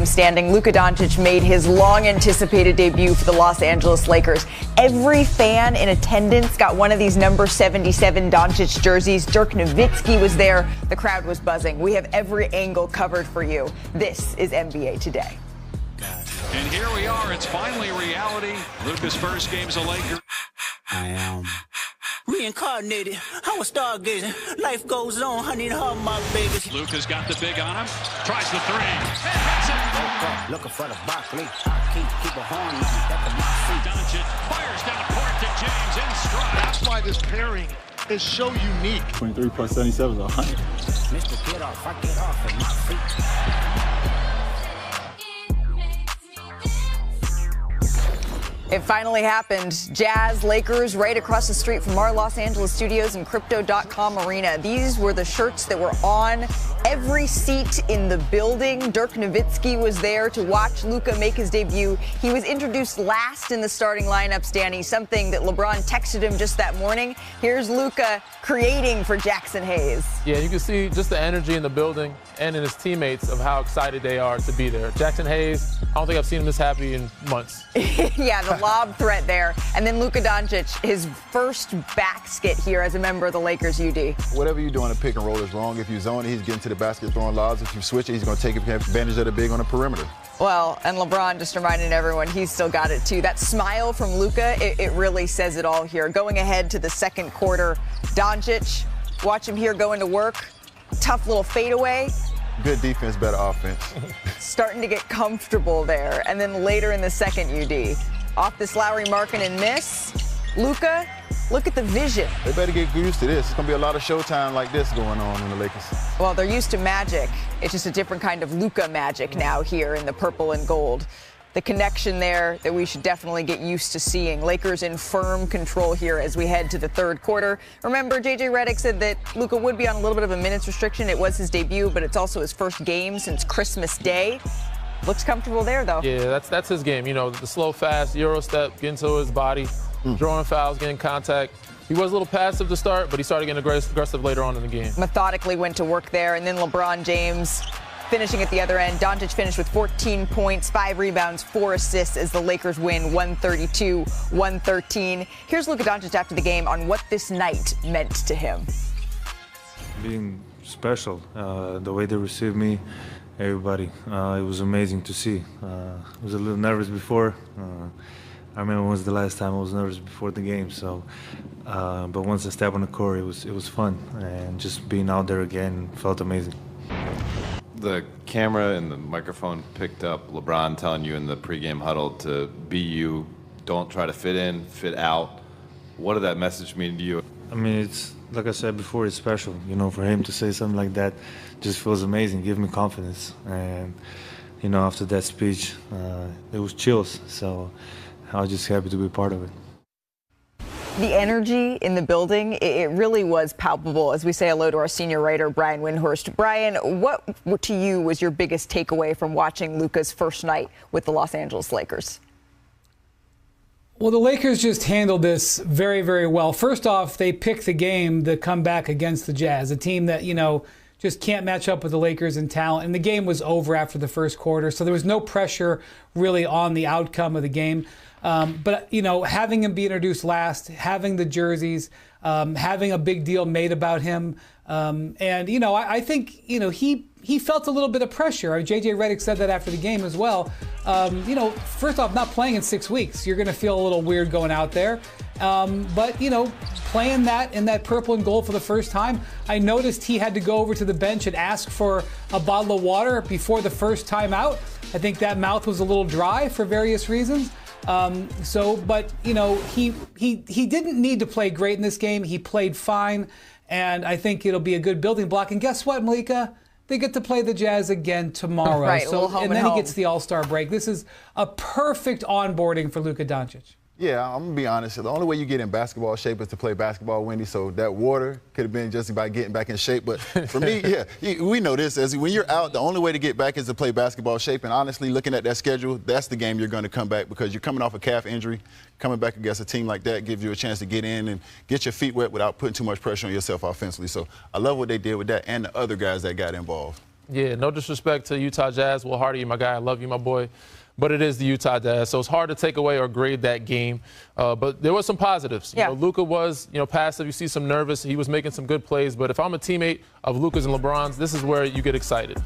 man standing. Luka Doncic made his long-anticipated debut for the Los Angeles Lakers. Every fan in attendance got one of these number 77 Doncic jerseys. Dirk Nowitzki was there. The crowd was buzzing. We have every angle covered for you. This is NBA Today. And here we are. It's finally reality. Luka's first game's a Laker. I am reincarnated. I was stargazing. Life goes on. I need her, my babies. Luka's got the big on him. Tries the three. Looking for the Barkley. Keep a horn. Doncic fires down the court to James in stride. That's why this pairing is so unique. 23 plus 77 is 100. Mr. Get off. I get off at my feet. It finally happened. Jazz, Lakers, right across the street from our Los Angeles studios and Crypto.com Arena. These were the shirts that were on every seat in the building. Dirk Nowitzki was there to watch Luka make his debut. He was introduced last in the starting lineups, Danny, something that LeBron texted him just that morning. Here's Luka creating for Jackson Hayes. Yeah, you can see just the energy in the building and in his teammates of how excited they are to be there. Jackson Hayes, I don't think I've seen him this happy in months. Yeah, the lob threat there. And then Luka Doncic, his first basket here as a member of the Lakers UD. Whatever you do on a pick and roll is wrong. If you zone it, he's getting to the basket throwing lobs. If you switch it, he's going to take advantage of the big on the perimeter. Well, and LeBron just reminding everyone he's still got it too. That smile from Luka, it really says it all here. Going ahead to the second quarter, Doncic, watch him here going to work. Tough little fadeaway. Good defense, better offense. Starting to get comfortable there. And then later in the second UD, off this Lowry Markkanen miss, Luka, look at the vision. They better get used to this. It's going to be a lot of showtime like this going on in the Lakers. Well, they're used to magic. It's just a different kind of Luka magic now here in the purple and gold. The connection there that we should definitely get used to seeing. Lakers in firm control here as we head to the third quarter. Remember, J.J. Redick said that Luka would be on a little bit of a minutes restriction. It was his debut, but it's also his first game since Christmas Day. Looks comfortable there, though. Yeah, that's his game. You know, the slow, fast, Euro step, getting to his body, drawing fouls, getting contact. He was a little passive to start, but he started getting aggressive later on in the game. Methodically went to work there, and then LeBron James finishing at the other end. Doncic finished with 14 points, 5 rebounds, 4 assists as the Lakers win 132-113. Here's Luka Doncic after the game on what this night meant to him. Being special, the way they received me, everybody, it was amazing to see. I was a little nervous before. I remember when was the last time I was nervous before the game. So, but once I stepped on the court, it was fun, and just being out there again felt amazing. The camera and the microphone picked up LeBron telling you in the pregame huddle to be you, don't try to fit in, fit out. What did that message mean to you? I mean, it's like I said before, it's special. You know, for him to say something like that just feels amazing, give me confidence. And, you know, after that speech, it was chills. So I was just happy to be part of it. The energy in the building, it really was palpable as we say hello to our senior writer, Brian Windhorst. Brian, what to you was your biggest takeaway from watching Luka's first night with the Los Angeles Lakers? Well, the Lakers just handled this very, very well. First off, they picked the game to come back against the Jazz, a team that, you know, just can't match up with the Lakers in talent. And the game was over after the first quarter, so there was no pressure really on the outcome of the game. But, you know, having him be introduced last, having the jerseys, having a big deal made about him. And, you know, I think, you know, he felt a little bit of pressure. I mean, J.J. Redick said that after the game as well. You know, first off, not playing in 6 weeks. You're going to feel a little weird going out there. But, you know, playing that in that purple and gold for the first time, I noticed he had to go over to the bench and ask for a bottle of water before the first time out. I think that mouth was a little dry for various reasons. But, you know, he didn't need to play great in this game. He played fine, and I think it'll be a good building block. And guess what, Malika? They get to play the Jazz again tomorrow. Right, and then he gets the All-Star break. This is a perfect onboarding for Luka Doncic. Yeah, I'm going to be honest. The only way you get in basketball shape is to play basketball, Wendy, so that water could have been just about getting back in shape. But for me, yeah, we know this. As when you're out, the only way to get back is to play basketball shape. And honestly, looking at that schedule, that's the game you're going to come back because you're coming off a calf injury. Coming back against a team like that gives you a chance to get in and get your feet wet without putting too much pressure on yourself offensively. So I love what they did with that and the other guys that got involved. Yeah, no disrespect to Utah Jazz. Will Hardy, my guy. I love you, my boy. But it is the Utah Jazz, so it's hard to take away or grade that game. But there were some positives. Yeah. Luka was, passive. You see some nervous. He was making some good plays. But if I'm a teammate of Luka's and LeBron's, this is where you get excited.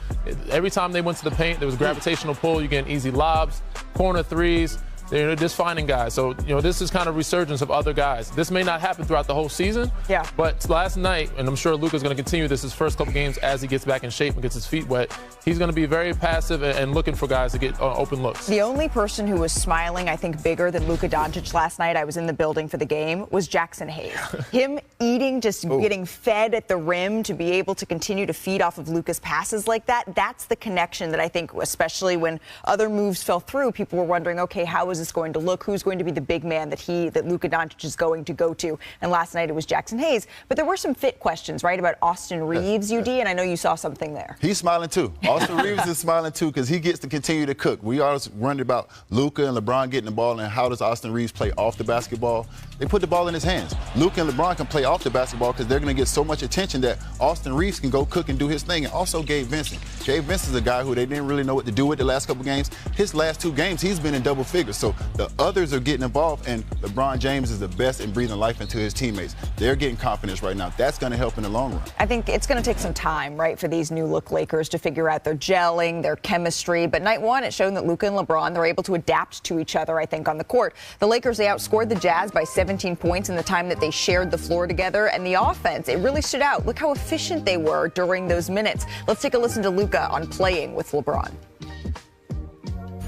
Every time they went to the paint, there was gravitational pull. You get easy lobs, corner threes. They're just finding guys. So, this is kind of resurgence of other guys. This may not happen throughout the whole season. Yeah. But last night, and I'm sure Luka's going to continue this his first couple games as he gets back in shape and gets his feet wet, he's going to be very passive and looking for guys to get open looks. The only person who was smiling, I think, bigger than Luka Doncic last night, I was in the building for the game, was Jackson Hayes. Him eating, just getting fed at the rim to be able to continue to feed off of Luka's passes like that, that's the connection that I think, especially when other moves fell through, people were wondering, okay, how is this going to look? Who's going to be the big man that Luka Doncic is going to go to? And last night it was Jackson Hayes. But there were some fit questions, right, about Austin Reeves, UD, and I know you saw something there. He's smiling too. Austin Reeves is smiling too because he gets to continue to cook. We always wondered about Luka and LeBron getting the ball and how does Austin Reeves play off the basketball. They put the ball in his hands. Luka and LeBron can play off the basketball because they're going to get so much attention that Austin Reeves can go cook and do his thing. And also Gabe Vincent. Gabe Vincent is a guy who they didn't really know what to do with the last couple games. His last 2 games, he's been in double figures. So the others are getting involved, and LeBron James is the best in breathing life into his teammates. They're getting confidence right now. That's going to help in the long run. I think it's going to take some time, right, for these new look Lakers to figure out their gelling, their chemistry. But night one, it's shown that Luka and LeBron, they're able to adapt to each other, I think, on the court. The Lakers, they outscored the Jazz by 17 points in the time that they shared the floor together. And the offense, it really stood out. Look how efficient they were during those minutes. Let's take a listen to Luka on playing with LeBron.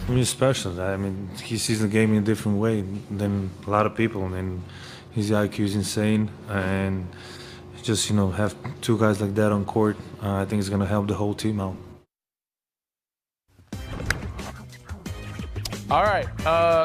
He's special. I mean, he sees the game in a different way than a lot of people, and his IQ is insane. And just, have 2 guys like that on court, I think it's going to help the whole team out. All right.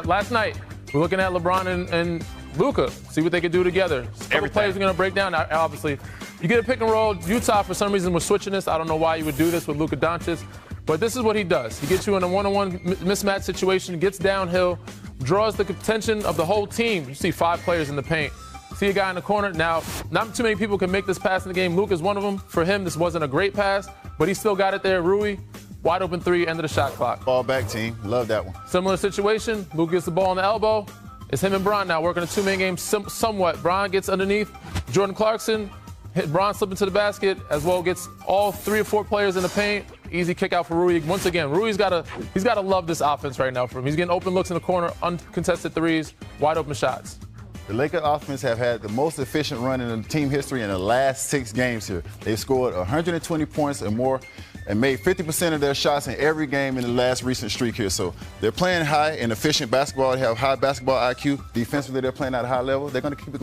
Last night, we're looking at LeBron and Luka, see what they could do together. Every players are going to break down. Obviously, you get a pick and roll. Utah, for some reason, was switching this. I don't know why you would do this with Luka Doncic. But this is what he does. He gets you in a one-on-one mismatch situation, gets downhill, draws the attention of the whole team. You see 5 players in the paint. See a guy in the corner. Now, not too many people can make this pass in the game. Luka's one of them. For him, this wasn't a great pass, but he still got it there. Rui, wide open 3, end of the shot clock. Ball back, team. Love that one. Similar situation. Luka gets the ball on the elbow. It's him and Bron now working a 2-man game somewhat. Bron gets underneath. Jordan Clarkson. Hit Bron slip into the basket, as well gets all 3 or 4 players in the paint. Easy kick out for Rui. Once again, Rui's he's gotta love this offense right now for him. He's getting open looks in the corner, uncontested threes, wide open shots. The Lakers offense have had the most efficient run in the team history in the last 6 games here. They've scored 120 points or more and made 50% of their shots in every game in the last recent streak here. So they're playing high and efficient basketball. They have high basketball IQ. Defensively, they're playing at a high level. They're going to keep it